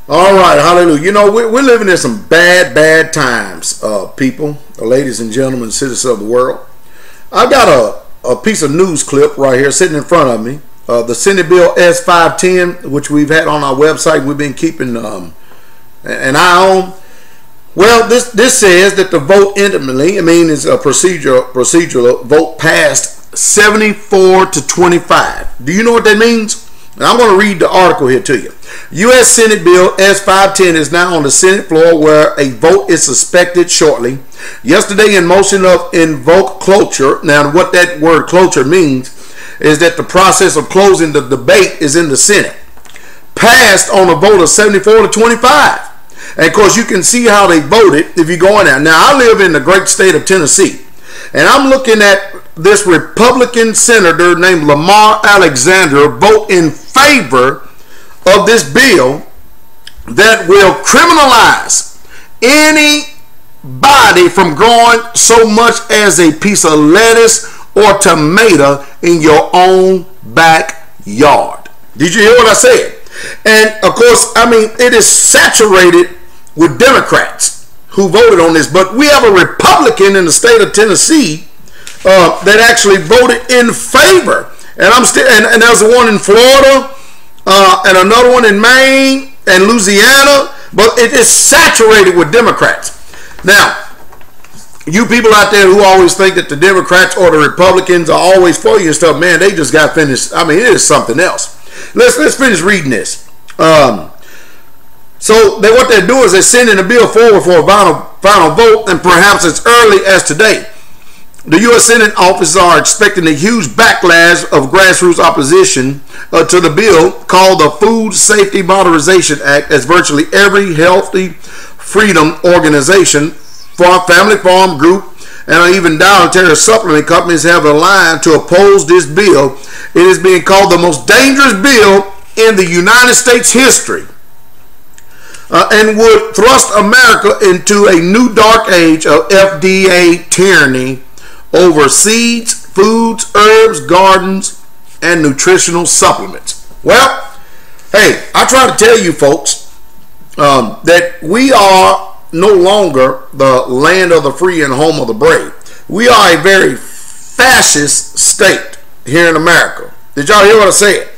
All right, hallelujah. You know, we're living in some bad times, people, ladies and gentlemen, citizens of the world. I've got a piece of news clip right here sitting in front of me. The Senate Bill S510, which we've had on our website, we've been keeping an eye on. Well, this says that the vote intimately, it's a procedural vote passed 74-25. Do you know what that means? And I'm going to read the article here to you. U.S. Senate Bill S510 is now on the Senate floor where a vote is suspected shortly. Yesterday, in motion of invoke cloture. Now, what that word cloture means is that the process of closing the debate is in the Senate. Passed on a vote of 74-25. And, of course, you can see how they voted if you go in there. Now, I live in the great state of Tennessee. And I'm looking at this Republican senator named Lamar Alexander vote in favor of this bill that will criminalize anybody from growing so much as a piece of lettuce or tomato in your own backyard. Did you hear what I said? And of course, it is saturated with Democrats who voted on this, but we have a Republican in the state of Tennessee that actually voted in favor. And and there's one in Florida and another one in Maine and Louisiana, but it is saturated with Democrats. Now, you people out there who always think that the Democrats or the Republicans are always for you and stuff, man, they just got finished. It is something else. Let's finish reading this. So what they're doing is they're sending the bill forward for a final vote, and perhaps as early as today. The U.S. Senate offices are expecting a huge backlash of grassroots opposition to the bill called the Food Safety Modernization Act, as virtually every healthy freedom organization, family farm group, and even dietary supplement companies have aligned to oppose this bill. It is being called the most dangerous bill in the United States history. And would thrust America into a new dark age of FDA tyranny over seeds, foods, herbs, gardens, and nutritional supplements. Well, hey, I try to tell you folks that we are no longer the land of the free and home of the brave. We are a very fascist state here in America. Did y'all hear what I said?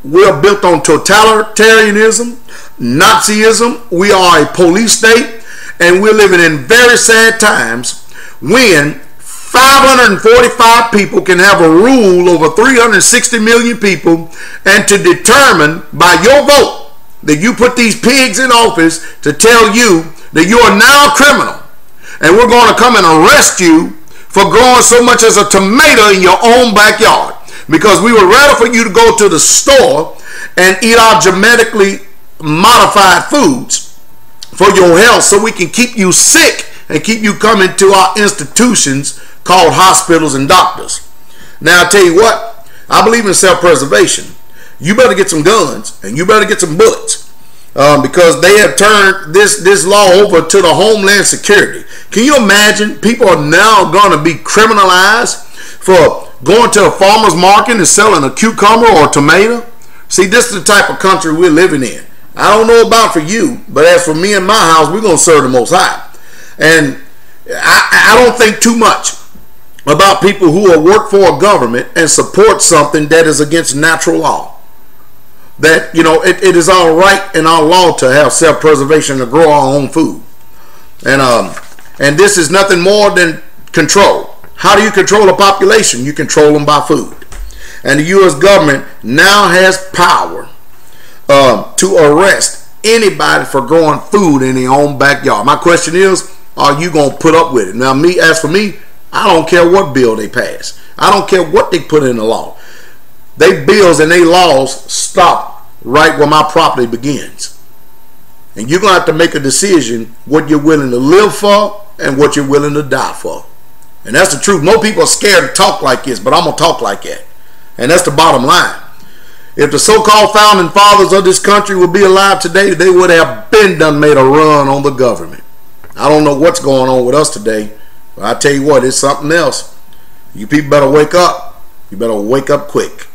We are built on totalitarianism, Nazism. We are a police state, and we're living in very sad times when 545 people can have a rule over 360 million people, and to determine by your vote that you put these pigs in office to tell you that you are now a criminal, and we're going to come and arrest you for growing so much as a tomato in your own backyard, because we would rather for you to go to the store and eat our genetically modified foods for your health, so we can keep you sick and keep you coming to our institutions called hospitals and doctors. Now, I tell you what, I believe in self-preservation. You better get some guns and you better get some bullets, because they have turned this law over to the Homeland Security. Can you imagine? People are now going to be criminalized for going to a farmer's market and selling a cucumber or a tomato. See, this is the type of country we're living in. I don't know about for you, but as for me and my house, we're going to serve the Most High. And I don't think too much about people who will work for a government and support something that is against natural law. That, it is our right and our law to have self-preservation, to grow our own food. And this is nothing more than control. How do you control a population? You control them by food. And the U.S. government now has power to arrest anybody for growing food in their own backyard. My question is, are you going to put up with it? Now, as for me, I don't care what bill they pass. I don't care what they put in the law. They bills and they laws stop right where my property begins. And you're going to have to make a decision what you're willing to live for and what you're willing to die for. And that's the truth. Most people are scared to talk like this, but I'm going to talk like that. And that's the bottom line. If the so-called founding fathers of this country would be alive today, they would have been done made a run on the government. I don't know what's going on with us today, but I tell you what, it's something else. You people better wake up. You better wake up quick.